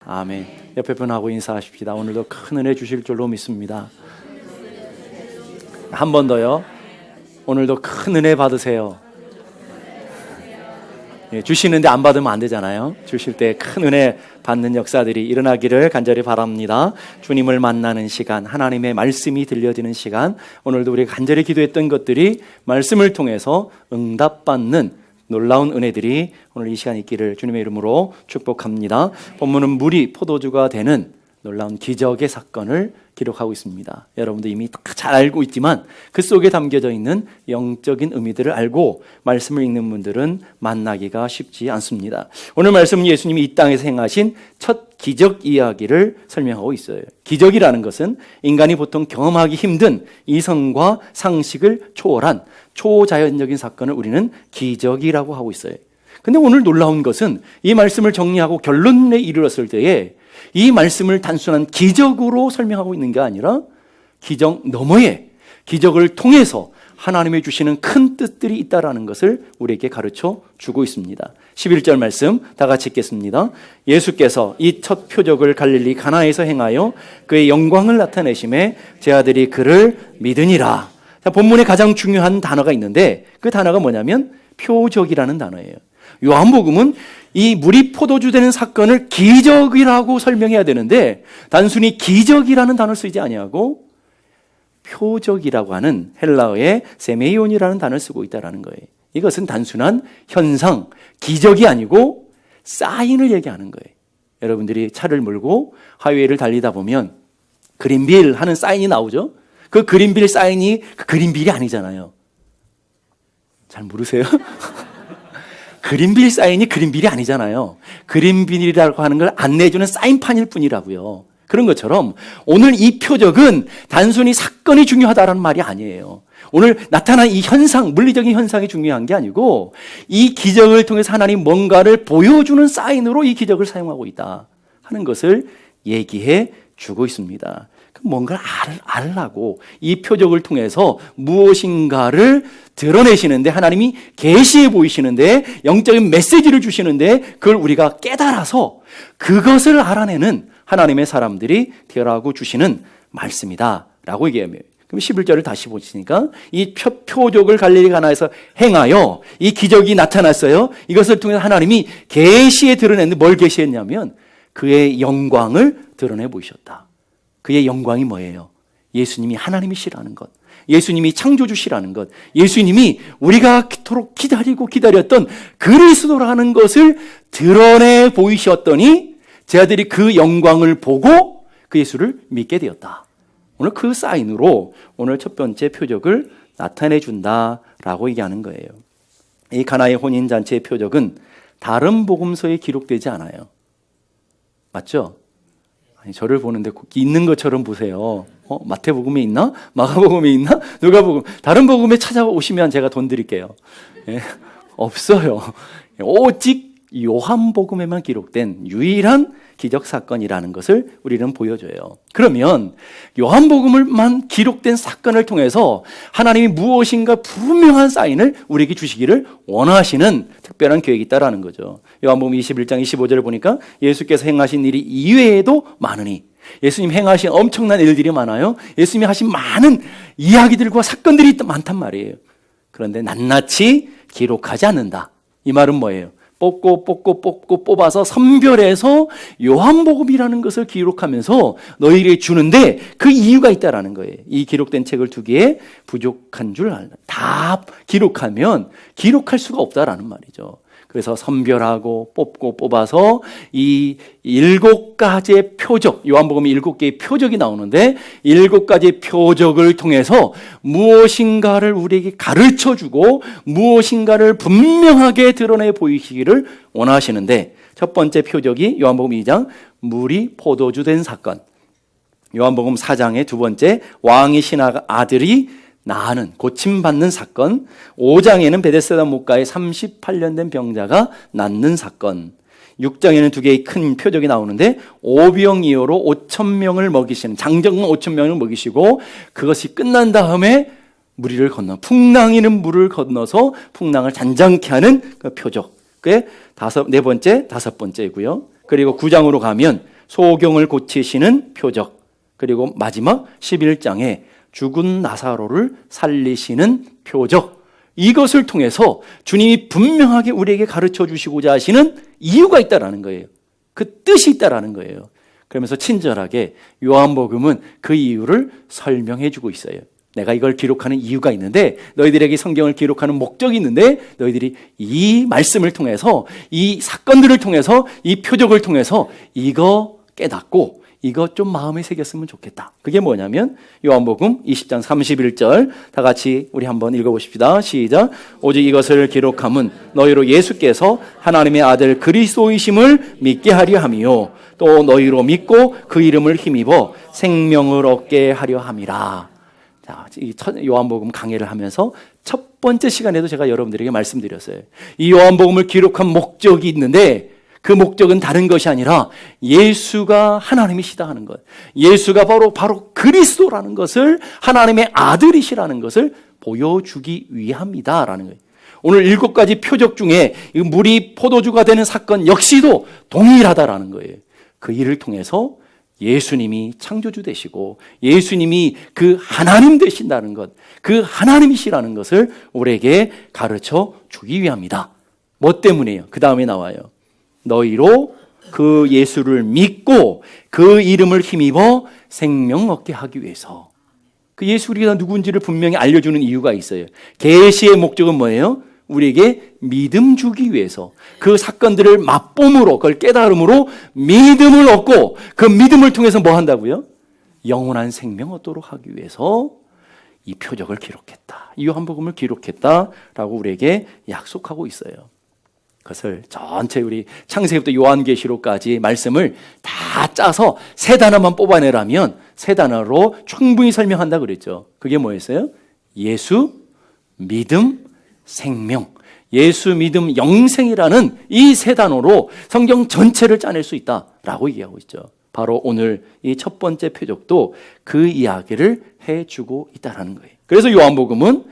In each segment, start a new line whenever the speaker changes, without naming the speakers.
아멘. 옆에 분하고 인사하십시다. 오늘도 큰 은혜 주실 줄로 믿습니다. 한 번 더요. 오늘도 큰 은혜 받으세요. 주시는데 안 받으면 안 되잖아요. 주실 때 큰 은혜 받는 역사들이 일어나기를 간절히 바랍니다. 주님을 만나는 시간, 하나님의 말씀이 들려지는 시간, 오늘도 우리가 간절히 기도했던 것들이 말씀을 통해서 응답받는 놀라운 은혜들이 오늘 이 시간 있기를 주님의 이름으로 축복합니다. 본문은 물이 포도주가 되는 놀라운 기적의 사건을 기록하고 있습니다. 여러분도 이미 잘 알고 있지만 그 속에 담겨져 있는 영적인 의미들을 알고 말씀을 읽는 분들은 만나기가 쉽지 않습니다. 오늘 말씀은 예수님이 이 땅에서 행하신 첫 기적 이야기를 설명하고 있어요. 기적이라는 것은 인간이 보통 경험하기 힘든 이성과 상식을 초월한 초자연적인 사건을 우리는 기적이라고 하고 있어요. 근데 오늘 놀라운 것은 이 말씀을 정리하고 결론에 이르렀을 때에 이 말씀을 단순한 기적으로 설명하고 있는 게 아니라 기적 너머에 기적을 통해서 하나님이 주시는 큰 뜻들이 있다는 것을 우리에게 가르쳐 주고 있습니다. 11절 말씀 다 같이 읽겠습니다. 예수께서 이 첫 표적을 갈릴리 가나에서 행하여 그의 영광을 나타내심에 제 아들이 그를 믿으니라. 자, 본문에 가장 중요한 단어가 있는데 그 단어가 뭐냐면 표적이라는 단어예요. 요한복음은 이 물이 포도주 되는 사건을 기적이라고 설명해야 되는데 단순히 기적이라는 단어를 쓰지 아니하고 표적이라고 하는 헬라어의 세메이온이라는 단어를 쓰고 있다는 거예요. 이것은 단순한 현상, 기적이 아니고 사인을 얘기하는 거예요. 여러분들이 차를 몰고 하이웨이를 달리다 보면 그린빌 하는 사인이 나오죠. 그 그린빌 사인이 그 그린빌이 아니잖아요. 잘 모르세요? 그린빌 사인이 그린빌이 아니잖아요. 그린빌이라고 하는 걸 안내해주는 사인판일 뿐이라고요. 그런 것처럼 오늘 이 표적은 단순히 사건이 중요하다는 말이 아니에요. 오늘 나타난 이 현상, 물리적인 현상이 중요한 게 아니고 이 기적을 통해서 하나님 뭔가를 보여주는 사인으로 이 기적을 사용하고 있다 하는 것을 얘기해 주고 있습니다. 뭔가를 알라고 이 표적을 통해서 무엇인가를 드러내시는데 하나님이 계시해 보이시는데 영적인 메시지를 주시는데 그걸 우리가 깨달아서 그것을 알아내는 하나님의 사람들이 되라고 주시는 말씀이다 라고 얘기하면 그럼 11절을 다시 보시니까 이 표적을 갈릴리 가나에서 행하여 이 기적이 나타났어요. 이것을 통해서 하나님이 계시에 드러냈는데 뭘 계시했냐면 그의 영광을 드러내 보이셨다. 그의 영광이 뭐예요? 예수님이 하나님이시라는 것, 예수님이 창조주시라는 것, 예수님이 우리가 그토록 기다리고 기다렸던 그리스도라는 것을 드러내 보이셨더니 제 아들이 그 영광을 보고 그 예수를 믿게 되었다. 오늘 그 사인으로 오늘 첫 번째 표적을 나타내 준다라고 얘기하는 거예요. 이 가나의 혼인잔치의 표적은 다른 복음서에 기록되지 않아요. 맞죠? 저를 보는데 있는 것처럼 보세요. 마태복음에 있나? 마가복음에 있나? 누가복음. 다른 복음에 찾아오시면 제가 돈 드릴게요. 예, 없어요. 오직 요한복음에만 기록된 유일한 기적사건이라는 것을 우리는 보여줘요. 그러면 요한복음만 기록된 사건을 통해서 하나님이 무엇인가 분명한 사인을 우리에게 주시기를 원하시는 특별한 계획이 있다는 거죠. 요한복음 21장 25절을 보니까 예수께서 행하신 일이 이외에도 많으니 예수님 행하신 엄청난 일들이 많아요. 예수님이 하신 많은 이야기들과 사건들이 많단 말이에요. 그런데 낱낱이 기록하지 않는다. 이 말은 뭐예요? 뽑고 뽑아서 선별해서 요한복음이라는 것을 기록하면서 너희에게 주는데 그 이유가 있다라는 거예요. 이 기록된 책을 두기에 부족한 줄 알다. 다 기록하면 기록할 수가 없다라는 말이죠. 그래서 선별하고 뽑고 뽑아서 이 7가지의 표적, 요한복음에 7개의 표적이 나오는데 7가지의 표적을 통해서 무엇인가를 우리에게 가르쳐주고 무엇인가를 분명하게 드러내 보이시기를 원하시는데 첫 번째 표적이 요한복음 2장 물이 포도주 된 사건, 요한복음 4장의 두 번째 왕의 신하 아들이 나는 고침받는 사건, 5장에는 베데스다 목가에 38년 된 병자가 낫는 사건, 6장에는 두 개의 큰 표적이 나오는데 오병이어로 5,000명을 먹이시는 장정은 5,000명을 먹이시고 그것이 끝난 다음에 무리를 건너 풍랑이는 물을 건너서 풍랑을 잔잔케 하는 그 표적. 그게 네 번째, 5번째이고요. 그리고 9장으로 가면 소경을 고치시는 표적, 그리고 마지막 11장에 죽은 나사로를 살리시는 표적, 이것을 통해서 주님이 분명하게 우리에게 가르쳐 주시고자 하시는 이유가 있다라는 거예요. 그 뜻이 있다라는 거예요. 그러면서 친절하게 요한복음은 그 이유를 설명해 주고 있어요. 내가 이걸 기록하는 이유가 있는데, 너희들에게 성경을 기록하는 목적이 있는데, 너희들이 이 말씀을 통해서, 이 사건들을 통해서, 이 표적을 통해서 이거 깨닫고 이거 좀 마음에 새겼으면 좋겠다. 그게 뭐냐면 요한복음 20장 31절 다 같이 우리 한번 읽어보십시다. 시작. 오직 이것을 기록함은 너희로 예수께서 하나님의 아들 그리스도이심을 믿게 하려 함이요 또 너희로 믿고 그 이름을 힘입어 생명을 얻게 하려 함이라. 자, 이 요한복음 강해를 하면서 첫 번째 시간에도 제가 여러분들에게 말씀드렸어요. 이 요한복음을 기록한 목적이 있는데, 그 목적은 다른 것이 아니라 예수가 하나님이시다 하는 것, 예수가 바로 그리스도라는 것을, 하나님의 아들이시라는 것을 보여주기 위함이다라는 거예요. 오늘 7가지 표적 중에 물이 포도주가 되는 사건 역시도 동일하다라는 거예요. 그 일을 통해서 예수님이 창조주 되시고 예수님이 그 하나님 되신다는 것, 그 하나님이시라는 것을 우리에게 가르쳐 주기 위함이다. 뭐 때문에요? 그 다음에 나와요. 너희로 그 예수를 믿고 그 이름을 힘입어 생명 얻게 하기 위해서. 그 예수 그리스도가 누군지를 분명히 알려주는 이유가 있어요. 계시의 목적은 뭐예요? 우리에게 믿음 주기 위해서, 그 사건들을 맛봄으로, 그걸 깨달음으로 믿음을 얻고 그 믿음을 통해서 뭐 한다고요? 영원한 생명 얻도록 하기 위해서 이 표적을 기록했다, 이 요한복음을 기록했다라고 우리에게 약속하고 있어요. 그것을 전체 우리 창세기부터 요한계시록까지 말씀을 다 짜서 세 단어만 뽑아내라면 세 단어로 충분히 설명한다 그랬죠. 그게 뭐였어요? 예수, 믿음, 생명. 예수, 믿음, 영생이라는 이 세 단어로 성경 전체를 짜낼 수 있다라고 얘기하고 있죠. 바로 오늘 이 첫 번째 표적도 그 이야기를 해주고 있다는 거예요. 그래서 요한복음은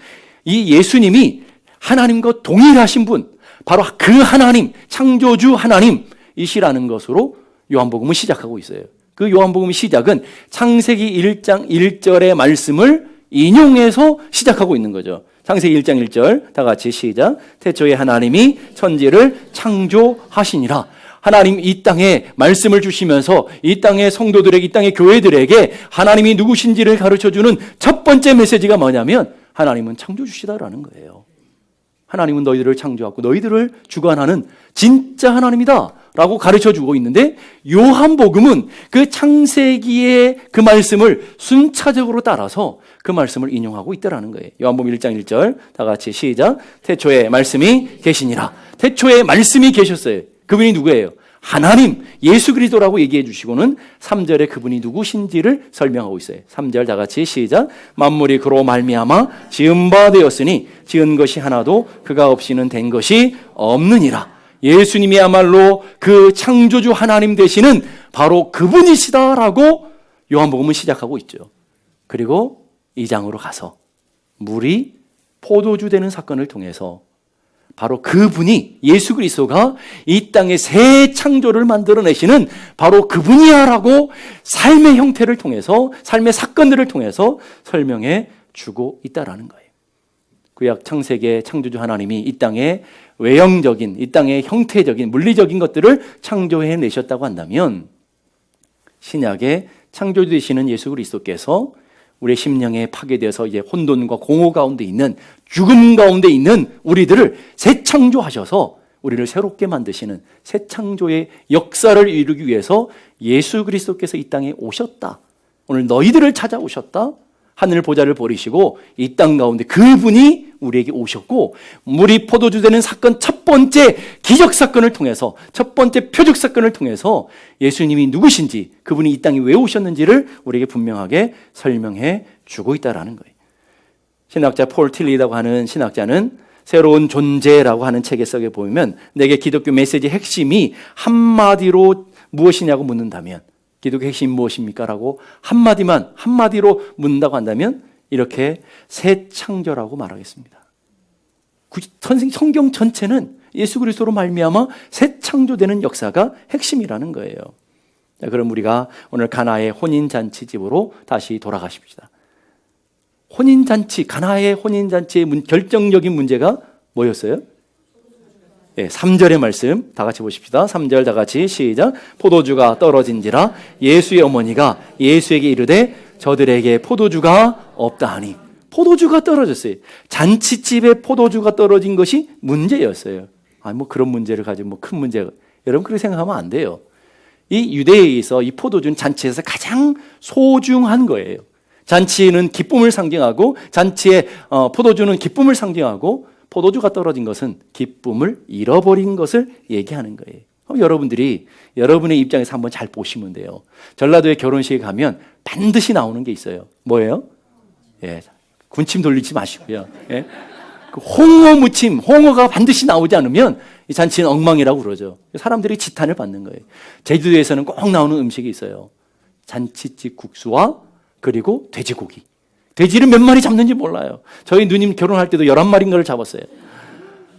이 예수님이 하나님과 동일하신 분, 바로 그 하나님, 창조주 하나님이시라는 것으로 요한복음은 시작하고 있어요. 그 요한복음의 시작은 창세기 1장 1절의 말씀을 인용해서 시작하고 있는 거죠. 창세기 1장 1절 다 같이 시작. 태초에 하나님이 천지를 창조하시니라. 하나님 이 땅에 말씀을 주시면서 이 땅의 성도들에게, 이 땅의 교회들에게 하나님이 누구신지를 가르쳐주는 첫 번째 메시지가 뭐냐면 하나님은 창조주시다라는 거예요. 하나님은 너희들을 창조하고 너희들을 주관하는 진짜 하나님이다 라고 가르쳐주고 있는데, 요한복음은 그 창세기의 그 말씀을 순차적으로 따라서 그 말씀을 인용하고 있다라는 거예요. 요한복음 1장 1절 다 같이 시작. 태초에 말씀이 계시니라. 태초에 말씀이 계셨어요. 그분이 누구예요? 하나님, 예수 그리스도라고 얘기해 주시고는 3절에 그분이 누구신지를 설명하고 있어요. 3절 다 같이 시작. 만물이 그로 말미암아 지은 바 되었으니 지은 것이 하나도 그가 없이는 된 것이 없느니라. 예수님이야말로 그 창조주 하나님 되시는 바로 그분이시다라고 요한복음은 시작하고 있죠. 그리고 2장으로 가서 물이 포도주 되는 사건을 통해서 바로 그분이, 예수 그리스도가 이 땅에 새 창조를 만들어내시는 바로 그분이야라고 삶의 형태를 통해서, 삶의 사건들을 통해서 설명해 주고 있다라는 거예요. 구약 창세기의 창조주 하나님이 이 땅에 외형적인, 이 땅의 형태적인, 물리적인 것들을 창조해 내셨다고 한다면, 신약의 창조주 되시는 예수 그리스도께서 우리의 심령에 파괴되어서 이제 혼돈과 공허 가운데 있는, 죽음 가운데 있는 우리들을 새 창조하셔서 우리를 새롭게 만드시는 새 창조의 역사를 이루기 위해서 예수 그리스도께서 이 땅에 오셨다. 오늘 너희들을 찾아오셨다. 하늘 보좌를 버리시고 이 땅 가운데 그분이 우리에게 오셨고, 물이 포도주 되는 사건 첫 번째 기적 사건을 통해서, 첫 번째 표적 사건을 통해서 예수님이 누구신지, 그분이 이 땅에 왜 오셨는지를 우리에게 분명하게 설명해 주고 있다라는 거예요. 신학자 폴 틸리라고 하는 신학자는 새로운 존재라고 하는 책에 썩에 보면, 내게 기독교 메시지의 핵심이 한마디로 무엇이냐고 묻는다면, 기독교 핵심이 무엇입니까? 라고 한마디로 묻는다고 한다면 이렇게 새 창조라고 말하겠습니다. 성경 전체는 예수 그리스도로 말미암아 새 창조되는 역사가 핵심이라는 거예요. 자, 그럼 우리가 오늘 가나의 혼인잔치집으로 다시 돌아가십시다. 가나의 혼인잔치의 결정적인 문제가 뭐였어요? 네, 3절의 말씀 다 같이 보십시다. 3절 다 같이 시작. 포도주가 떨어진지라 예수의 어머니가 예수에게 이르되 저들에게 포도주가 없다 하니. 포도주가 떨어졌어요. 잔치집에 포도주가 떨어진 것이 문제였어요. 뭐 그런 문제를 가지고 큰 문제가. 여러분 그렇게 생각하면 안 돼요. 이 유대에서 이 포도주는 잔치에서 가장 소중한 거예요. 잔치는 기쁨을 상징하고 잔치에 포도주는 기쁨을 상징하고 포도주가 떨어진 것은 기쁨을 잃어버린 것을 얘기하는 거예요. 그럼 여러분들이 여러분의 입장에서 한번 잘 보시면 돼요. 전라도에 결혼식에 가면 반드시 나오는 게 있어요. 뭐예요? 예, 군침 돌리지 마시고요. 예? 그 홍어 무침, 홍어가 반드시 나오지 않으면 이 잔치는 엉망이라고 그러죠. 사람들이 지탄을 받는 거예요. 제주도에서는 꼭 나오는 음식이 있어요. 잔치집 국수와 그리고 돼지고기. 돼지를 몇 마리 잡는지 몰라요. 저희 누님 결혼할 때도 11마리인가를 잡았어요.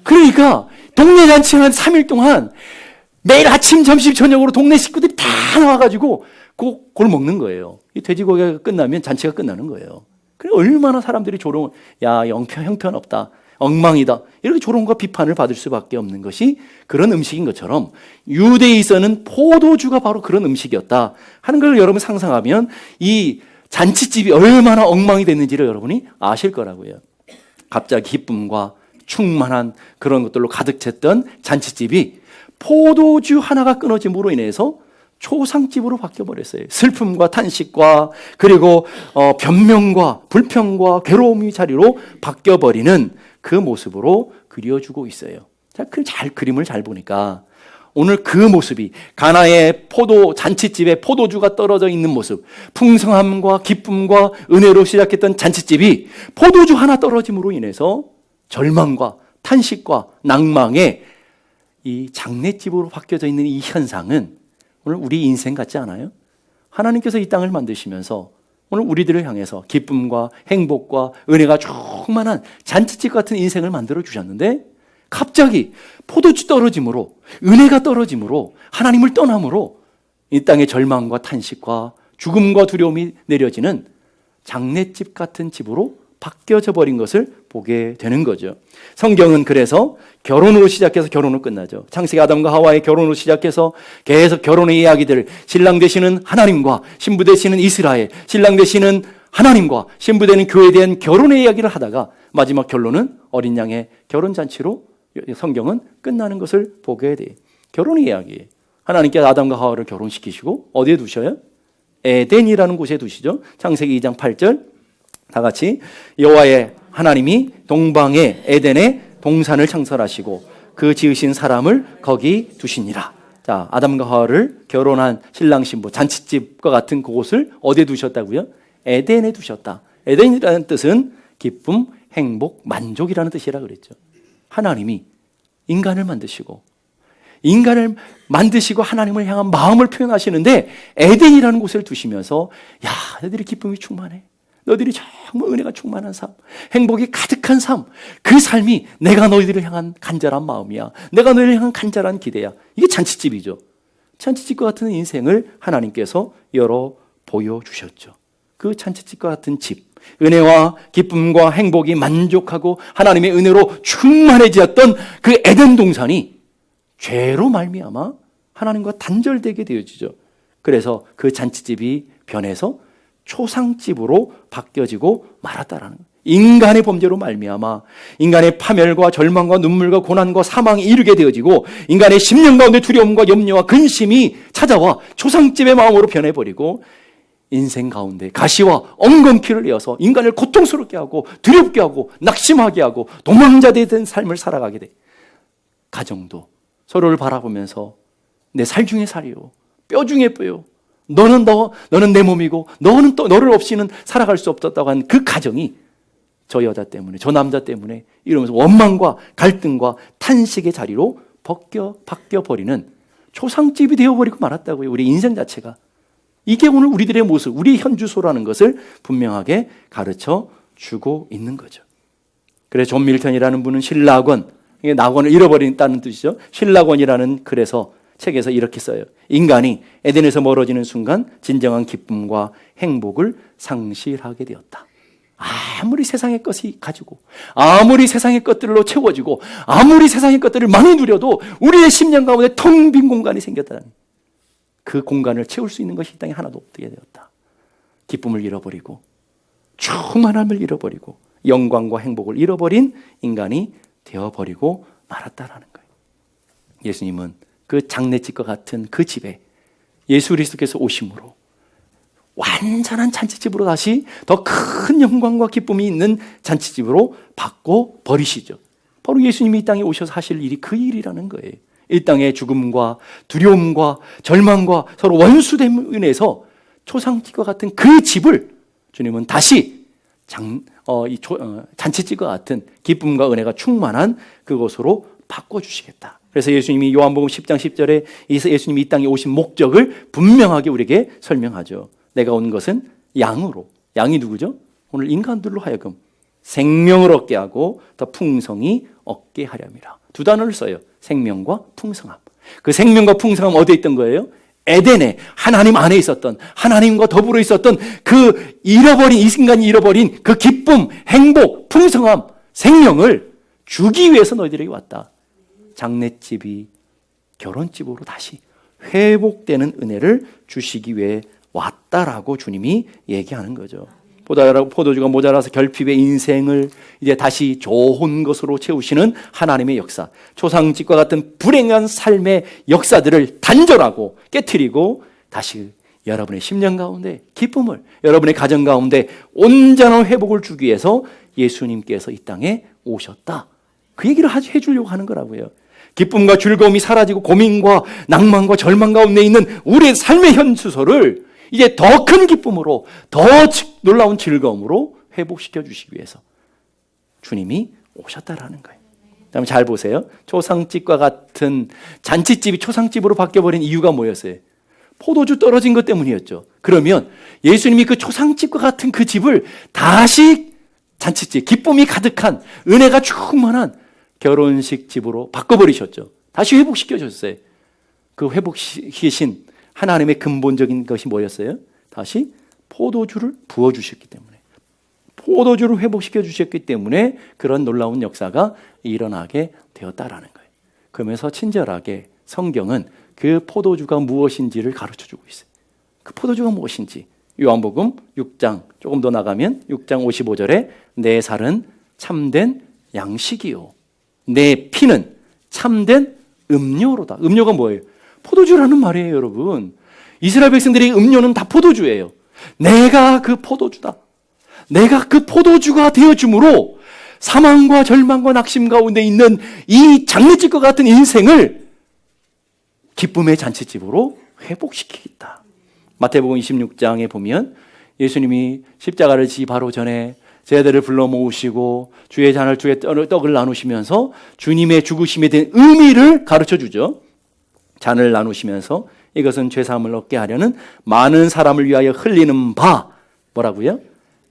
그러니까 동네 잔치는 한 3일 동안 매일 아침, 점심, 저녁으로 동네 식구들이 다 나와가지고 그걸 먹는 거예요. 이 돼지고기가 끝나면 잔치가 끝나는 거예요. 그래 얼마나 사람들이 조롱을, 야, 형편없다, 엉망이다, 이렇게 조롱과 비판을 받을 수밖에 없는 것이 그런 음식인 것처럼 유대에서는 포도주가 바로 그런 음식이었다 하는 걸 여러분 상상하면 이 잔치집이 얼마나 엉망이 됐는지를 여러분이 아실 거라고요. 갑자기 기쁨과 충만한 그런 것들로 가득 찼던 잔치집이 포도주 하나가 끊어짐으로 인해서 초상집으로 바뀌어버렸어요. 슬픔과 탄식과 그리고 변명과 불평과 괴로움의 자리로 바뀌어버리는 그 모습으로 그려주고 있어요. 자, 그림을 잘 보니까 오늘 그 모습이 가나의 잔치집에 포도주가 떨어져 있는 모습, 풍성함과 기쁨과 은혜로 시작했던 잔치집이 포도주 하나 떨어짐으로 인해서 절망과 탄식과 낭망의 이 장례집으로 바뀌어져 있는 이 현상은 오늘 우리 인생 같지 않아요? 하나님께서 이 땅을 만드시면서 오늘 우리들을 향해서 기쁨과 행복과 은혜가 충만한 잔치집 같은 인생을 만들어 주셨는데 갑자기 포도주 떨어짐으로, 은혜가 떨어짐으로, 하나님을 떠남으로 이 땅의 절망과 탄식과 죽음과 두려움이 내려지는 장례집 같은 집으로 바뀌어져 버린 것을 보게 되는 거죠. 성경은 그래서 결혼으로 시작해서 결혼으로 끝나죠. 창세기 아담과 하와의 결혼으로 시작해서 계속 결혼의 이야기들, 신랑 되시는 하나님과 신부 되시는 이스라엘, 신랑 되시는 하나님과 신부 되는 교회에 대한 결혼의 이야기를 하다가 마지막 결론은 어린 양의 결혼잔치로 성경은 끝나는 것을 보게 돼요. 결혼의 이야기. 하나님께서 아담과 하와를 결혼시키시고 어디에 두셔요? 에덴이라는 곳에 두시죠. 창세기 2장 8절 다 같이 여호와의 하나님이 동방의 에덴에 동산을 창설하시고 그 지으신 사람을 거기 두시니라. 자, 아담과 하와를 결혼한 신랑 신부 잔치집과 같은 그곳을 어디에 두셨다고요? 에덴에 두셨다. 에덴이라는 뜻은 기쁨, 행복, 만족이라는 뜻이라 그랬죠. 하나님이 인간을 만드시고 하나님을 향한 마음을 표현하시는데 에덴이라는 곳을 두시면서 야, 너희들이 기쁨이 충만해. 너희들이 정말 은혜가 충만한 삶, 행복이 가득한 삶, 그 삶이 내가 너희들을 향한 간절한 마음이야. 내가 너희를 향한 간절한 기대야. 이게 잔치집이죠. 잔치집과 같은 인생을 하나님께서 열어 보여주셨죠. 그 잔치집과 같은 집, 은혜와 기쁨과 행복이 만족하고 하나님의 은혜로 충만해졌던 그 에덴 동산이 죄로 말미암아 하나님과 단절되게 되어지죠. 그래서 그 잔치집이 변해서 초상집으로 바뀌어지고 말았다라는 거예요. 인간의 범죄로 말미암아 인간의 파멸과 절망과 눈물과 고난과 사망이 이르게 되어지고 인간의 심령 가운데 두려움과 염려와 근심이 찾아와 초상집의 마음으로 변해버리고 인생 가운데 가시와 엉겅퀴를 이어서 인간을 고통스럽게 하고 두렵게 하고 낙심하게 하고 도망자된 삶을 살아가게 돼. 가정도 서로를 바라보면서 내 살 중에 살이요, 뼈 중에 뼈요, 너는 내 몸이고 너는 또 너를 없이는 살아갈 수 없었다고 한 그 가정이 저 여자 때문에, 저 남자 때문에 이러면서 원망과 갈등과 탄식의 자리로 바뀌어버리는 초상집이 되어버리고 말았다고요. 우리 인생 자체가. 이게 오늘 우리들의 모습, 우리 현주소라는 것을 분명하게 가르쳐 주고 있는 거죠. 그래서 존 밀턴이라는 분은 신락원, 낙원을 잃어버린다는 뜻이죠. 신락원이라는 글에서 책에서 이렇게 써요. 인간이 에덴에서 멀어지는 순간 진정한 기쁨과 행복을 상실하게 되었다. 아무리 세상의 것이 가지고, 아무리 세상의 것들로 채워지고, 아무리 세상의 것들을 많이 누려도 우리의 심령 가운데 텅 빈 공간이 생겼다는, 그 공간을 채울 수 있는 것이 이 땅에 하나도 없게 되었다. 기쁨을 잃어버리고 충만함을 잃어버리고 영광과 행복을 잃어버린 인간이 되어버리고 말았다라는 거예요. 예수님은 그 장례집과 같은 그 집에 예수 그리스도께서 오심으로 완전한 잔치집으로 다시 더 큰 영광과 기쁨이 있는 잔치집으로 바꿔 버리시죠. 바로 예수님이 이 땅에 오셔서 하실 일이 그 일이라는 거예요. 이 땅의 죽음과 두려움과 절망과 서로 원수됨 인해서 초상집과 같은 그 집을 주님은 다시 잔치집과 같은 기쁨과 은혜가 충만한 그곳으로 바꿔주시겠다. 그래서 예수님이 요한복음 10장 10절에 예수님이 이 땅에 오신 목적을 분명하게 우리에게 설명하죠. 내가 온 것은 양으로, 양이 누구죠? 오늘 인간들로 하여금 생명을 얻게 하고 더 풍성히 얻게 하렵니다. 두 단어를 써요. 생명과 풍성함. 그 생명과 풍성함 어디에 있던 거예요? 에덴에 하나님 안에 있었던, 하나님과 더불어 있었던 그 잃어버린, 이 인간이 잃어버린 그 기쁨, 행복, 풍성함, 생명을 주기 위해서 너희들에게 왔다. 장례집이 결혼집으로 다시 회복되는 은혜를 주시기 위해 왔다라고 주님이 얘기하는 거죠. 포도주가 모자라서 결핍의 인생을 이제 다시 좋은 것으로 채우시는 하나님의 역사, 초상집과 같은 불행한 삶의 역사들을 단절하고 깨트리고 다시 여러분의 심령 가운데 기쁨을, 여러분의 가정 가운데 온전한 회복을 주기 위해서 예수님께서 이 땅에 오셨다. 그 얘기를 해주려고 하는 거라고요. 기쁨과 즐거움이 사라지고 고민과 낭만과 절망 가운데 있는 우리의 삶의 현수소를 이제 더 큰 기쁨으로, 더 놀라운 즐거움으로 회복시켜 주시기 위해서 주님이 오셨다라는 거예요. 그다음에 잘 보세요. 초상집과 같은 잔치집이 초상집으로 바뀌어버린 이유가 뭐였어요? 포도주 떨어진 것 때문이었죠. 그러면 예수님이 그 초상집과 같은 그 집을 다시 잔치집, 기쁨이 가득한, 은혜가 충만한 결혼식 집으로 바꿔버리셨죠. 다시 회복시켜 줬어요. 그 회복시키신 하나님의 근본적인 것이 뭐였어요? 다시 포도주를 부어주셨기 때문에, 포도주를 회복시켜 주셨기 때문에 그런 놀라운 역사가 일어나게 되었다라는 거예요. 그러면서 친절하게 성경은 그 포도주가 무엇인지를 가르쳐주고 있어요. 그 포도주가 무엇인지 요한복음 6장 조금 더 나가면 6장 55절에 내 살은 참된 양식이요 내 피는 참된 음료로다. 음료가 뭐예요? 포도주라는 말이에요, 여러분. 이스라엘 백성들의 음료는 다 포도주예요. 내가 그 포도주다. 내가 그 포도주가 되어줌으로 사망과 절망과 낙심 가운데 있는 이 장례집과 같은 인생을 기쁨의 잔치집으로 회복시키겠다. 마태복음 26장에 보면 예수님이 십자가를 지기 바로 전에 제자들을 불러 모으시고 주의 잔을 주의 떡을 나누시면서 주님의 죽으심에 대한 의미를 가르쳐 주죠. 잔을 나누시면서 이것은 죄사함을 얻게 하려는 많은 사람을 위하여 흘리는 바, 뭐라고요?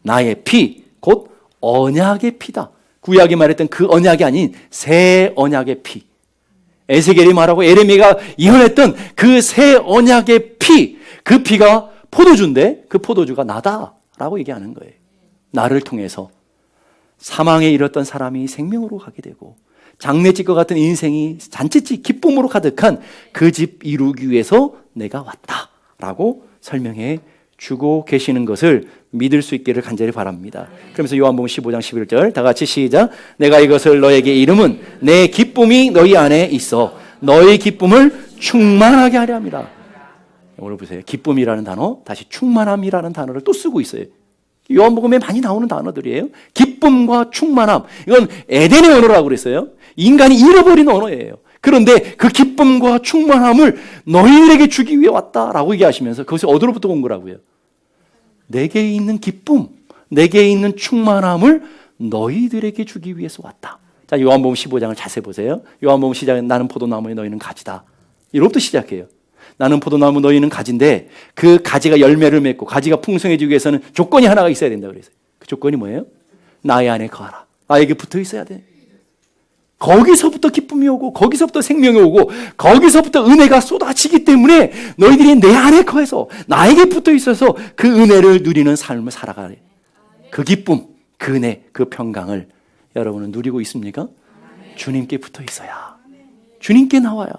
나의 피, 곧 언약의 피다. 구약이 말했던 그 언약이 아닌 새 언약의 피. 에스겔이 말하고 에레미야가 예언했던 그 새 언약의 피, 그 피가 포도주인데 그 포도주가 나다라고 얘기하는 거예요. 나를 통해서 사망에 이르렀던 사람이 생명으로 가게 되고 장례집과 같은 인생이 잔치집 기쁨으로 가득한 그 집 이루기 위해서 내가 왔다라고 설명해 주고 계시는 것을 믿을 수 있기를 간절히 바랍니다. 그러면서 요한복음 15장 11절 다 같이 시작. 내가 이것을 너에게 이름은 내 기쁨이 너희 안에 있어 너희 기쁨을 충만하게 하려 합니다. 오늘 보세요. 기쁨이라는 단어, 다시 충만함이라는 단어를 또 쓰고 있어요. 요한복음에 많이 나오는 단어들이에요. 기쁨과 충만함. 이건 에덴의 언어라고 그랬어요. 인간이 잃어버린 언어예요. 그런데 그 기쁨과 충만함을 너희들에게 주기 위해 왔다라고 얘기하시면서 그것이 어디로부터 온 거라고요? 내게 있는 기쁨, 내게 있는 충만함을 너희들에게 주기 위해서 왔다. 자, 요한복음 15장을 자세히 보세요. 요한복음 시작은 나는 포도나무에 너희는 가지다. 이로부터 시작해요. 나는 포도나무 너희는 가지인데 그 가지가 열매를 맺고 가지가 풍성해지기 위해서는 조건이 하나가 있어야 된다고 그랬어요. 그 조건이 뭐예요? 나의 안에 거하라. 나에게 붙어 있어야 돼. 거기서부터 기쁨이 오고 거기서부터 생명이 오고 거기서부터 은혜가 쏟아지기 때문에 너희들이 내 안에 거해서 나에게 붙어 있어서 그 은혜를 누리는 삶을 살아가래. 그 기쁨, 그 은혜, 그 평강을 여러분은 누리고 있습니까? 주님께 붙어 있어야. 주님께 나와요.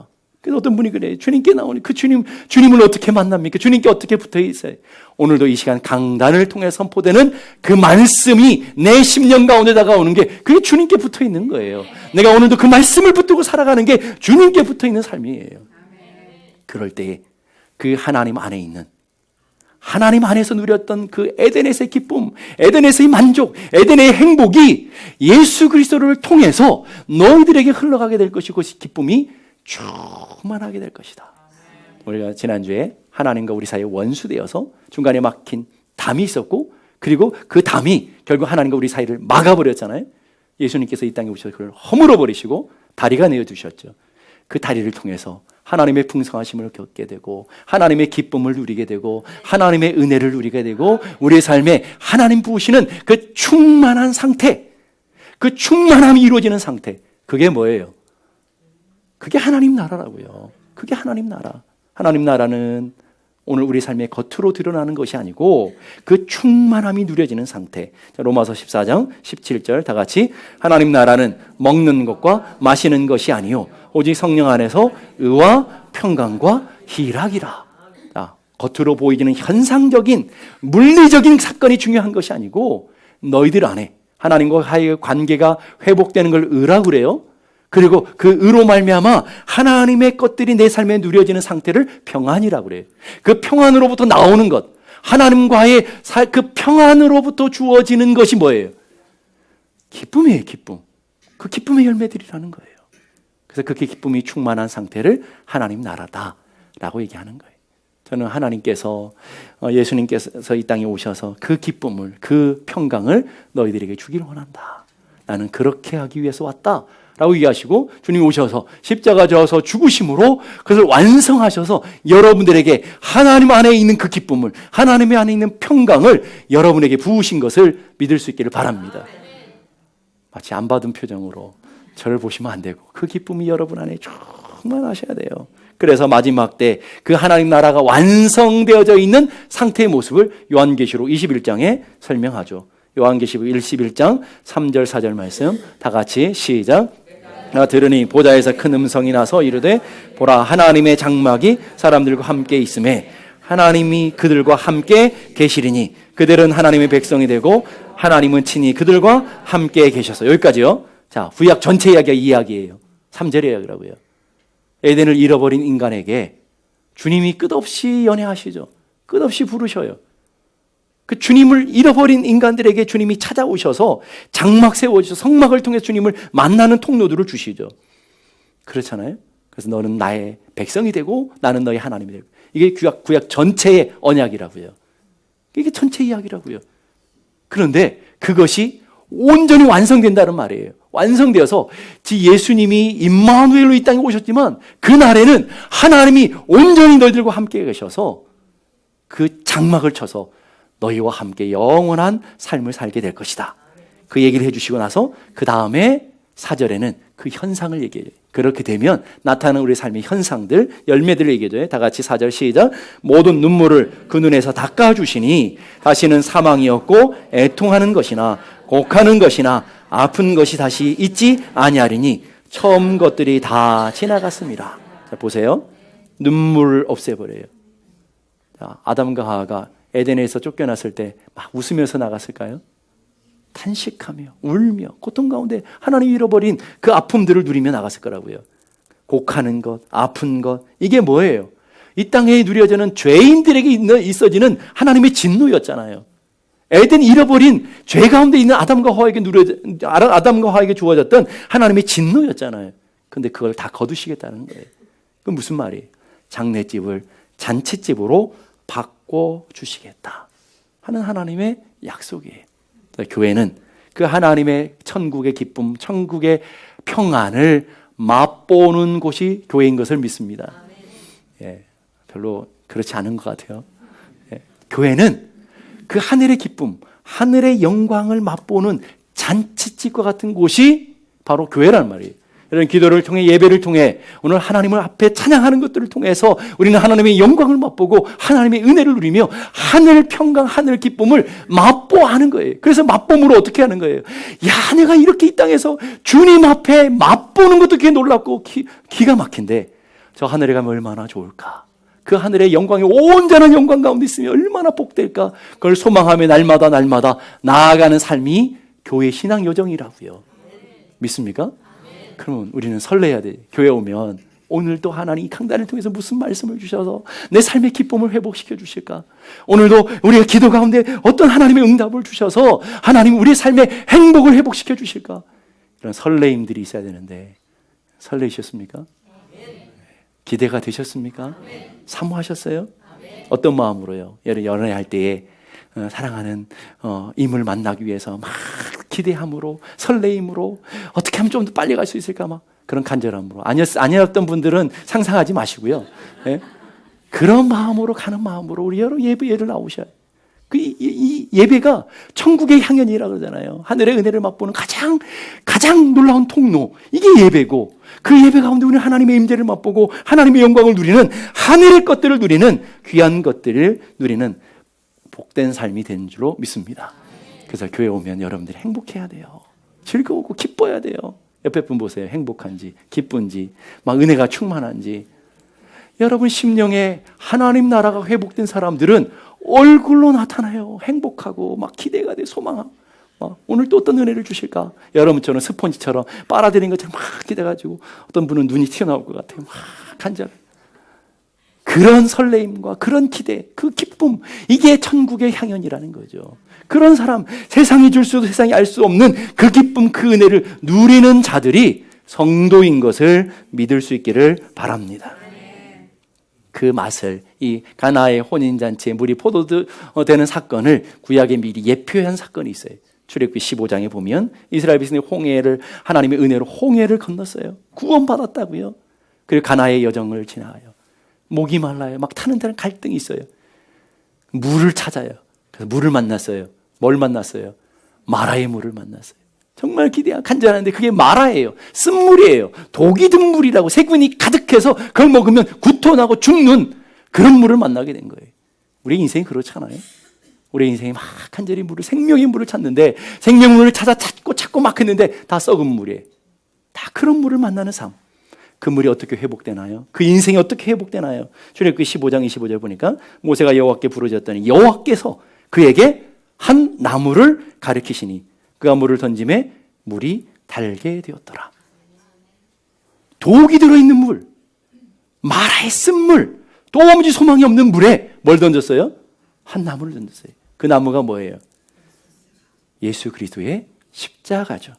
그래서 어떤 분이 그래요. 주님께 나오니 그 주님을 어떻게 만납니까? 주님께 어떻게 붙어 있어요? 오늘도 이 시간 강단을 통해 선포되는 그 말씀이 내 심령 가운데 다가오는 게 그게 주님께 붙어 있는 거예요. 내가 오늘도 그 말씀을 붙들고 살아가는 게 주님께 붙어 있는 삶이에요. 그럴 때 그 하나님 안에 있는, 하나님 안에서 누렸던 그 에덴에서의 기쁨, 에덴에서의 만족, 에덴의 행복이 예수 그리스도를 통해서 너희들에게 흘러가게 될 것이고 그 기쁨이 충만하게 될 것이다. 우리가 지난주에 하나님과 우리 사이에 원수되어서 중간에 막힌 담이 있었고, 그리고 그 담이 결국 하나님과 우리 사이를 막아버렸잖아요. 예수님께서 이 땅에 오셔서 그걸 허물어 버리시고 다리가 내어주셨죠. 그 다리를 통해서 하나님의 풍성하심을 겪게 되고 하나님의 기쁨을 누리게 되고 하나님의 은혜를 누리게 되고 우리의 삶에 하나님 부으시는 그 충만한 상태, 그 충만함이 이루어지는 상태, 그게 뭐예요? 그게 하나님 나라라고요. 그게 하나님 나라. 하나님 나라는 오늘 우리 삶의 겉으로 드러나는 것이 아니고 그 충만함이 누려지는 상태. 로마서 14장 17절 다 같이 하나님 나라는 먹는 것과 마시는 것이 아니요 오직 성령 안에서 의와 평강과 희락이라. 겉으로 보이지는 현상적인 물리적인 사건이 중요한 것이 아니고 너희들 안에 하나님과의 관계가 회복되는 걸 의라고 그래요. 그리고 그 의로 말미암아 하나님의 것들이 내 삶에 누려지는 상태를 평안이라고 그래요. 그 평안으로부터 나오는 것, 하나님과의 그 평안으로부터 주어지는 것이 뭐예요? 기쁨이에요. 기쁨. 그 기쁨의 열매들이라는 거예요. 그래서 그 기쁨이 충만한 상태를 하나님 나라다라고 얘기하는 거예요. 저는 하나님께서 예수님께서 이 땅에 오셔서 그 기쁨을, 그 평강을 너희들에게 주기를 원한다. 나는 그렇게 하기 위해서 왔다 라고 얘기하시고 주님이 오셔서 십자가 져서 죽으심으로 그것을 완성하셔서 여러분들에게 하나님 안에 있는 그 기쁨을, 하나님 안에 있는 평강을 여러분에게 부으신 것을 믿을 수 있기를 바랍니다. 마치 안 받은 표정으로 저를 보시면 안 되고 그 기쁨이 여러분 안에 충만하셔야 돼요. 그래서 마지막 때 그 하나님 나라가 완성되어져 있는 상태의 모습을 요한계시록 21장에 설명하죠. 요한계시록 21장 3절 4절 말씀 다 같이 시작. 내가 들으니 보좌에서 큰 음성이 나서 이르되 보라 하나님의 장막이 사람들과 함께 있음에 하나님이 그들과 함께 계시리니 그들은 하나님의 백성이 되고 하나님은 친히 그들과 함께 계셔서. 여기까지요. 자, 구약 전체 이야기가 이 이야기예요. 3절의 이야기라고요. 에덴을 잃어버린 인간에게 주님이 끝없이 연애하시죠. 끝없이 부르셔요. 그 주님을 잃어버린 인간들에게 주님이 찾아오셔서 장막 세워주셔서 성막을 통해 주님을 만나는 통로들을 주시죠. 그렇잖아요. 그래서 너는 나의 백성이 되고 나는 너의 하나님이 되고. 이게 구약 전체의 언약이라고요. 이게 전체 이야기라고요. 그런데 그것이 온전히 완성된다는 말이에요. 완성되어서 예수님이 임마누엘로 이 땅에 오셨지만 그날에는 하나님이 온전히 너희들과 함께 계셔서 그 장막을 쳐서 너희와 함께 영원한 삶을 살게 될 것이다. 그 얘기를 해주시고 나서 그 다음에 4절에는 그 현상을 얘기해요. 그렇게 되면 나타나는 우리 삶의 현상들, 열매들을 얘기해줘요. 다 같이 4절 시작. 모든 눈물을 그 눈에서 닦아주시니 다시는 사망이 없고 애통하는 것이나 곡하는 것이나 아픈 것이 다시 있지 아니하리니 처음 것들이 다 지나갔습니다. 자, 보세요. 눈물을 없애버려요. 자, 아담과 하와가 에덴에서 쫓겨났을 때 막 웃으면서 나갔을까요? 탄식하며 울며 고통 가운데 하나님 잃어버린 그 아픔들을 누리며 나갔을 거라고요. 곡하는 것, 아픈 것, 이게 뭐예요? 이 땅에 누려지는 죄인들에게 있어지는 하나님의 진노였잖아요. 에덴 잃어버린 죄 가운데 있는 아담과 하와에게 주어졌던 하나님의 진노였잖아요. 근데 그걸 다 거두시겠다는 거예요. 그건 무슨 말이에요? 장례집을 잔치집으로 바꿔주시겠다 하는 하나님의 약속이에요. 교회는 그 하나님의 천국의 기쁨, 천국의 평안을 맛보는 곳이 교회인 것을 믿습니다. 예, 별로 그렇지 않은 것 같아요. 예, 교회는 그 하늘의 기쁨, 하늘의 영광을 맛보는 잔치집과 같은 곳이 바로 교회란 말이에요. 이런 기도를 통해 예배를 통해 오늘 하나님을 앞에 찬양하는 것들을 통해서 우리는 하나님의 영광을 맛보고 하나님의 은혜를 누리며 하늘 평강, 하늘 기쁨을 맛보하는 거예요. 그래서 맛봄으로 어떻게 하는 거예요? 야, 내가 이렇게 이 땅에서 주님 앞에 맛보는 것도 그게 놀랍고 기가 막힌데 저 하늘에 가면 얼마나 좋을까? 그 하늘의 영광이 온전한 영광 가운데 있으면 얼마나 복될까? 그걸 소망하며 날마다 나아가는 삶이 교회 신앙 여정이라고요. 믿습니까? 그러면 우리는 설레야 돼. 교회 오면 오늘도 하나님이 강단을 통해서 무슨 말씀을 주셔서 내 삶의 기쁨을 회복시켜 주실까? 오늘도 우리의 기도 가운데 어떤 하나님의 응답을 주셔서 하나님 우리의 삶의 행복을 회복시켜 주실까? 이런 설레임들이 있어야 되는데 설레이셨습니까? 기대가 되셨습니까? 사모하셨어요? 어떤 마음으로요? 연애할 때에 사랑하는 임을 만나기 위해서 막 기대함으로 설레임으로 어떻게 하면 좀 더 빨리 갈 수 있을까 막 그런 간절함으로 아니었던 분들은 상상하지 마시고요. 예? 그런 마음으로 가는 마음으로 우리 여러 예배를 나오셔야 해요. 이 예배가 천국의 향연이라고 그러잖아요. 하늘의 은혜를 맛보는 가장 놀라운 통로 이게 예배고 그 예배 가운데 우리는 하나님의 임재를 맛보고 하나님의 영광을 누리는 하늘의 것들을 누리는 귀한 것들을 누리는 복된 삶이 된 줄로 믿습니다. 그래서 교회 오면 여러분들이 행복해야 돼요. 즐거우고 기뻐야 돼요. 옆에 분 보세요. 행복한지 기쁜지 막 은혜가 충만한지. 여러분 심령에 하나님 나라가 회복된 사람들은 얼굴로 나타나요. 행복하고 막 기대가 돼 소망하고 오늘 또 어떤 은혜를 주실까? 여러분처럼 스펀지처럼 빨아들인 것처럼 막 기대가지고 어떤 분은 눈이 튀어나올 것 같아요. 막 간절. 그런 설레임과 그런 기대, 그 기쁨 이게 천국의 향연이라는 거죠. 그런 사람 세상이 줄 수도 세상이 알 수 없는 그 기쁨 그 은혜를 누리는 자들이 성도인 것을 믿을 수 있기를 바랍니다. 그 맛을 이 가나의 혼인잔치에 물이 포도되는 사건을 구약에 미리 예표한 사건이 있어요. 출애굽기 15장에 보면 이스라엘 백성이 하나님의 은혜로 홍해를 건넜어요. 구원받았다고요. 그리고 가나의 여정을 지나가요. 목이 말라요. 막 타는 데는 갈등이 있어요. 물을 찾아요. 그래서 물을 만났어요. 뭘 만났어요? 마라의 물을 만났어요. 정말 간절한데 그게 마라예요. 쓴물이에요. 독이 든 물이라고 세균이 가득해서 그걸 먹으면 구토나고 죽는 그런 물을 만나게 된 거예요. 우리 인생이 그렇잖아요. 우리 인생이 막 간절히 생명의 물을 찾는데 생명물을 찾고 막 했는데 다 썩은 물이에요. 다 그런 물을 만나는 삶. 그 물이 어떻게 회복되나요? 그 인생이 어떻게 회복되나요? 출애굽기 15장 25절 보니까 모세가 여호와께 부르짖었더니 여호와께서 그에게 한 나무를 가리키시니 그가 물을 던짐에 물이 달게 되었더라. 독이 들어있는 물, 마라의 쓴물, 도무지 소망이 없는 물에 뭘 던졌어요? 한 나무를 던졌어요. 그 나무가 뭐예요? 예수 그리스도의 십자가죠.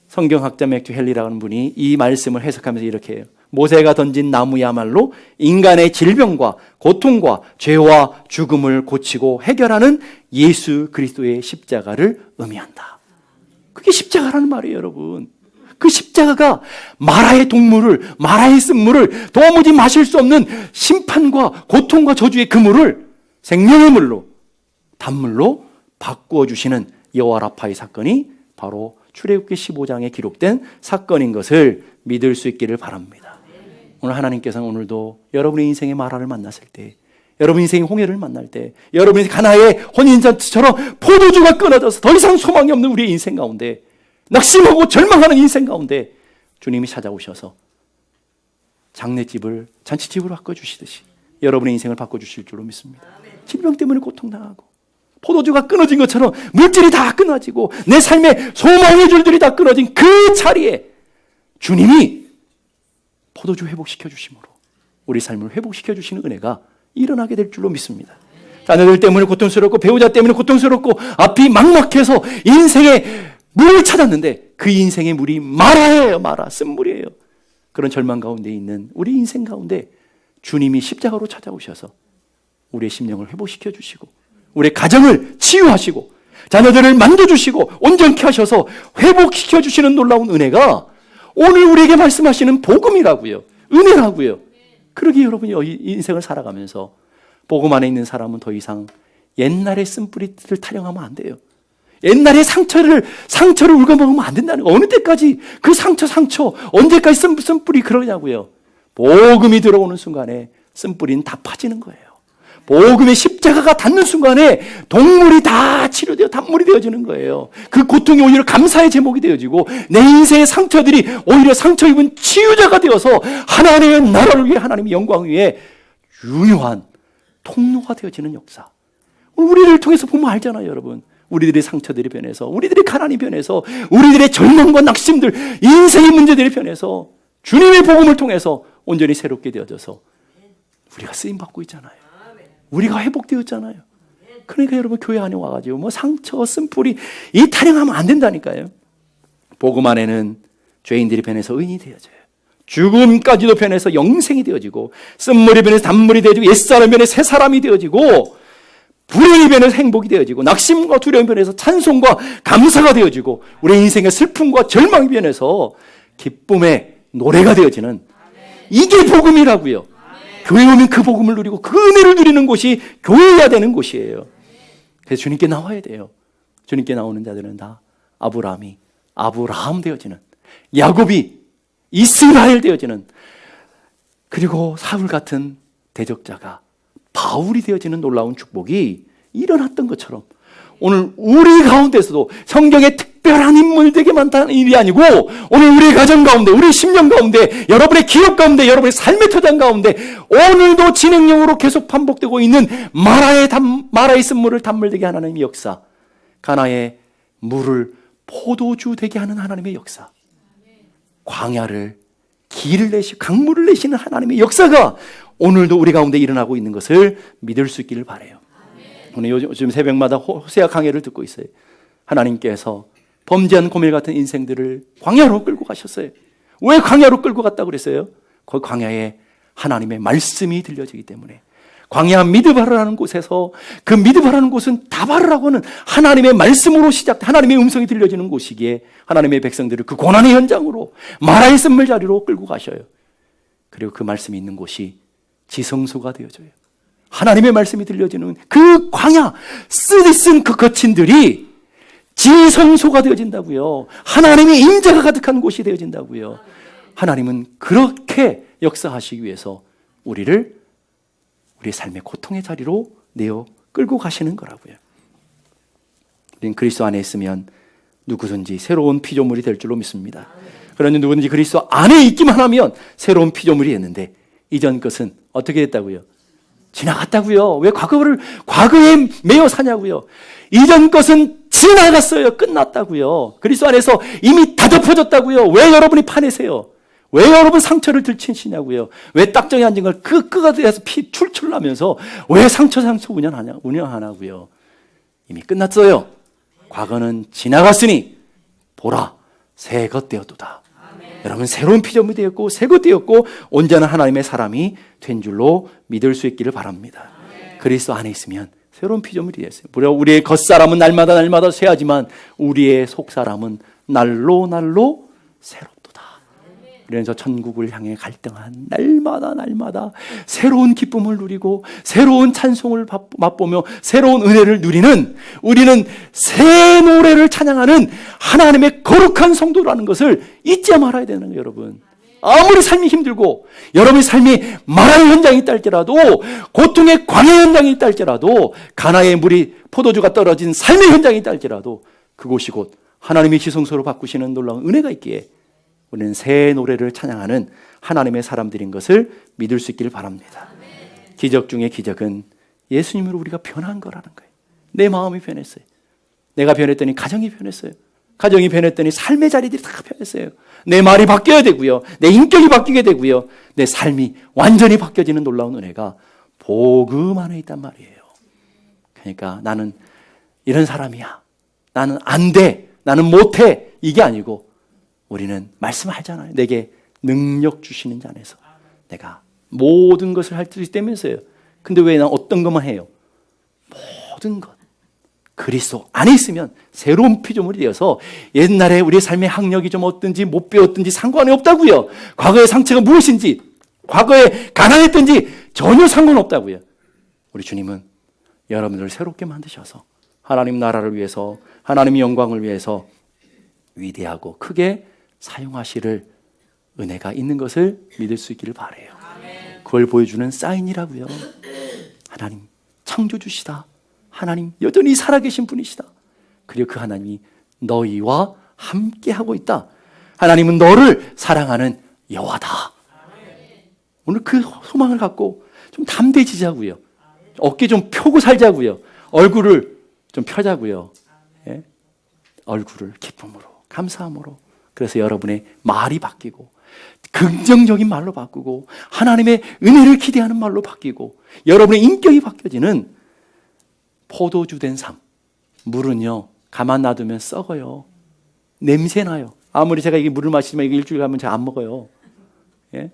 성경학자 맥주 헬리라는 분이 이 말씀을 해석하면서 이렇게 해요. 모세가 던진 나무야말로 인간의 질병과 고통과 죄와 죽음을 고치고 해결하는 예수 그리스도의 십자가를 의미한다. 그게 십자가라는 말이에요, 여러분. 그 십자가가 마라의 독물을, 마라의 쓴물을 도무지 마실 수 없는 심판과 고통과 저주의 그 물을 생명의 물로, 단물로 바꾸어 주시는 여호와 라파의 사건이 바로 출애굽기 15장에 기록된 사건인 것을 믿을 수 있기를 바랍니다. 오늘 하나님께서는 오늘도 여러분의 인생의 마라를 만났을 때, 여러분 인생의 홍해를 만날 때, 여러분이 가나의 혼인잔치처럼 포도주가 끊어져서 더 이상 소망이 없는 우리의 인생 가운데, 낙심하고 절망하는 인생 가운데 주님이 찾아오셔서 장례집을 잔치집으로 바꿔주시듯이 여러분의 인생을 바꿔주실 줄로 믿습니다. 질병 때문에 고통당하고 포도주가 끊어진 것처럼 물질이 다 끊어지고 내 삶의 소망의 줄들이 다 끊어진 그 자리에 주님이 포도주 회복시켜 주심으로 우리 삶을 회복시켜 주시는 은혜가 일어나게 될 줄로 믿습니다. 자녀들 때문에 고통스럽고 배우자 때문에 고통스럽고 앞이 막막해서 인생의 물을 찾았는데 그 인생의 물이 마라예요. 마라, 쓴물이에요. 그런 절망 가운데 있는 우리 인생 가운데 주님이 십자가로 찾아오셔서 우리의 심령을 회복시켜 주시고 우리의 가정을 치유하시고 자녀들을 만져주시고 온전케 하셔서 회복시켜 주시는 놀라운 은혜가 오늘 우리에게 말씀하시는 복음이라고요. 은혜라고요. 그러기에 여러분이 인생을 살아가면서 복음 안에 있는 사람은 더 이상 옛날의 쓴뿌리들을 타령하면 안 돼요. 옛날에 상처를 울거먹으면 안 된다는 거. 어느 때까지 그 상처 언제까지 쓴뿌리 그러냐고요. 복음이 들어오는 순간에 쓴뿌리는 다 파지는 거예요. 복음의 십자가가 닿는 순간에 동물이 다 치료되어 단물이 되어지는 거예요. 그 고통이 오히려 감사의 제목이 되어지고 내 인생의 상처들이 오히려 상처 입은 치유자가 되어서 하나님의 나라를 위해 하나님의 영광을 위해 유효한 통로가 되어지는 역사. 우리를 통해서 보면 알잖아요, 여러분. 우리들의 상처들이 변해서, 우리들의 가난이 변해서, 우리들의 절망과 낙심들, 인생의 문제들이 변해서 주님의 복음을 통해서 온전히 새롭게 되어져서 우리가 쓰임받고 있잖아요. 우리가 회복되었잖아요. 그러니까 여러분 교회 안에 와가지고 뭐 상처, 쓴뿌리 이 타령하면 안 된다니까요. 복음 안에는 죄인들이 변해서 의인이 되어져요. 죽음까지도 변해서 영생이 되어지고, 쓴물이 변해서 단물이 되어지고, 옛사람이 변해서 새사람이 되어지고, 불행이 변해서 행복이 되어지고, 낙심과 두려움이 변해서 찬송과 감사가 되어지고, 우리 인생의 슬픔과 절망이 변해서 기쁨의 노래가 되어지는, 이게 복음이라고요. 교회 오면 그 복음을 누리고 그 은혜를 누리는 곳이 교회여야 되는 곳이에요. 그래서 주님께 나와야 돼요. 주님께 나오는 자들은 다 아브라함이 아브라함 되어지는, 야곱이 이스라엘 되어지는, 그리고 사울 같은 대적자가 바울이 되어지는 놀라운 축복이 일어났던 것처럼 오늘 우리 가운데서도 성경에 특별한 인물 되게 많다는 일이 아니고, 오늘 우리 가정 가운데, 우리 심령 가운데, 여러분의 기업 가운데, 여러분의 삶의 토장 가운데 오늘도 진행형으로 계속 반복되고 있는 마라의 쓴물을 단물되게 하는 하나님의 역사, 가나의 물을 포도주 되게 하는 하나님의 역사, 광야를 길을 내시 강물을 내시는 하나님의 역사가 오늘도 우리 가운데 일어나고 있는 것을 믿을 수 있기를 바라요. 오늘 요즘 새벽마다 호세아 강해를 듣고 있어요. 하나님께서 범죄한 고멜 같은 인생들을 광야로 끌고 가셨어요. 왜 광야로 끌고 갔다고 그랬어요? 그 광야에 하나님의 말씀이 들려지기 때문에. 광야 미드바라는 곳에서, 그 미드바라는 곳은 다바르라고 하는 하나님의 말씀으로 하나님의 음성이 들려지는 곳이기에 하나님의 백성들을 그 고난의 현장으로, 마라의 쓴물 자리로 끌고 가셔요. 그리고 그 말씀이 있는 곳이 지성소가 되어져요. 하나님의 말씀이 들려지는 그 광야, 쓰디쓴 그 거친들이 지성소가 되어진다고요. 하나님의 임재가 가득한 곳이 되어진다고요. 하나님은 그렇게 역사하시기 위해서 우리를 우리의 삶의 고통의 자리로 내어 끌고 가시는 거라고요. 우리는 그리스도 안에 있으면 누구든지 새로운 피조물이 될 줄로 믿습니다. 그러니 누구든지 그리스도 안에 있기만 하면 새로운 피조물이 됐는데, 이전 것은 어떻게 됐다고요? 지나갔다고요. 왜 과거에 매여 사냐고요. 이전 것은 지나갔어요. 끝났다고요. 그리스도 안에서 이미 다 덮어졌다고요. 왜 여러분이 파내세요? 왜 여러분 상처를 들치시냐고요. 왜 딱정이 앉은 걸 끄가 돼서 피 출출 나면서 왜 상처 운영하냐고요. 이미 끝났어요. 과거는 지나갔으니 보라 새 것 되었도다. 여러분 새로운 피조물이 되었고 새 것 되었고 온전한 하나님의 사람이 된 줄로 믿을 수 있기를 바랍니다. 그리스도 안에 있으면 새로운 피조물이 되었어요. 우리의 겉사람은 날마다 쇠하지만 우리의 속사람은 날로 새롭도다. 그래서 천국을 향해 갈등한 날마다 새로운 기쁨을 누리고 새로운 찬송을 맛보며 새로운 은혜를 누리는, 우리는 새 노래를 찬양하는 하나님의 거룩한 성도라는 것을 잊지 말아야 되는 거예요, 여러분. 아무리 삶이 힘들고 여러분의 삶이 마라의 현장이 있다 할지라도, 고통의 광야 현장이 있다 할지라도, 가나의 물이 포도주가 떨어진 삶의 현장이 있다 할지라도 그곳이 곧 하나님의 지성소로 바꾸시는 놀라운 은혜가 있기에 우리는 새 노래를 찬양하는 하나님의 사람들인 것을 믿을 수 있기를 바랍니다. 기적 중에 기적은 예수님으로 우리가 변한 거라는 거예요. 내 마음이 변했어요. 내가 변했더니 가정이 변했어요. 가정이 변했더니 삶의 자리들이 다 변했어요. 내 말이 바뀌어야 되고요. 내 인격이 바뀌게 되고요. 내 삶이 완전히 바뀌어지는 놀라운 은혜가 복음 안에 있단 말이에요. 그러니까 나는 이런 사람이야, 나는 안 돼, 나는 못해, 이게 아니고 우리는 말씀하잖아요. 내게 능력 주시는 자 안에서 내가 모든 것을 할 수 있다면서요. 근데 왜 난 어떤 것만 해요? 모든 것. 그리스도 안에 있으면 새로운 피조물이 되어서 옛날에 우리의 삶의 학력이 좀 어떤지 못 배웠든지 상관이 없다고요. 과거의 상처가 무엇인지, 과거에 가난했든지 전혀 상관없다고요. 우리 주님은 여러분들을 새롭게 만드셔서 하나님 나라를 위해서, 하나님의 영광을 위해서 위대하고 크게 사용하시를 은혜가 있는 것을 믿을 수 있기를 바라요. 그걸 보여주는 사인이라고요. 하나님 창조주시다. 하나님 여전히 살아계신 분이시다. 그리고 그 하나님이 너희와 함께하고 있다. 하나님은 너를 사랑하는 여호와다. 오늘 그 소망을 갖고 좀 담대해지자고요. 어깨 좀 펴고 살자고요. 얼굴을 좀 펴자고요. 예? 얼굴을 기쁨으로, 감사함으로. 그래서 여러분의 말이 바뀌고 긍정적인 말로 바꾸고 하나님의 은혜를 기대하는 말로 바뀌고 여러분의 인격이 바뀌어지는 포도주 된 삶. 물은요 가만 놔두면 썩어요. 냄새나요. 아무리 제가 이게 물을 마시지만 이게 일주일 가면 제가 안 먹어요. 예?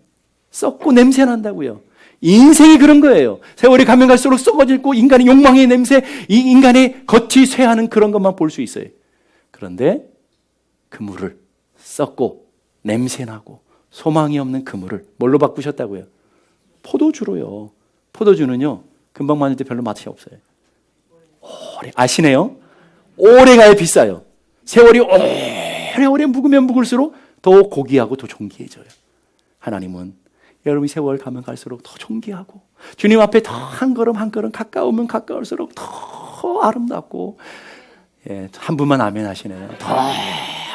썩고 냄새 난다고요. 인생이 그런 거예요. 세월이 가면 갈수록 썩어지고 인간의 욕망의 냄새, 이 인간의 겉이 쇠하는 그런 것만 볼 수 있어요. 그런데 그 물을 썩고 냄새나고 소망이 없는 그 물을 뭘로 바꾸셨다고요? 포도주로요. 포도주는요 금방 마실 때 별로 맛이 없어요. 오래 아시네요? 오래 가야 비싸요. 세월이 오래오래 묵으면 묵을수록 더 고귀하고 더 존귀해져요. 하나님은 여러분이 세월 가면 갈수록 더 존귀하고 주님 앞에 더 한 걸음 한 걸음 가까우면 가까울수록 더 아름답고, 예, 한 분만 아멘 하시네요. 더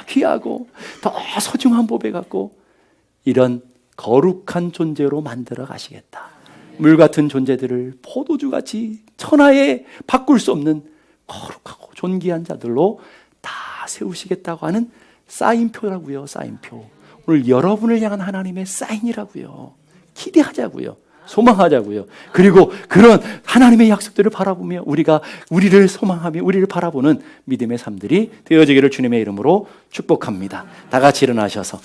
귀하고 더 소중한 보배 같고 이런 거룩한 존재로 만들어 가시겠다. 물 같은 존재들을 포도주같이 천하에 바꿀 수 없는 거룩하고 존귀한 자들로 다 세우시겠다고 하는 사인표라고요. 사인표. 오늘 여러분을 향한 하나님의 사인이라고요. 기대하자고요. 소망하자고요. 그리고 그런 하나님의 약속들을 바라보며 우리가 우리를 소망하며 우리를 바라보는 믿음의 삶들이 되어지기를 주님의 이름으로 축복합니다. 다 같이 일어나셔서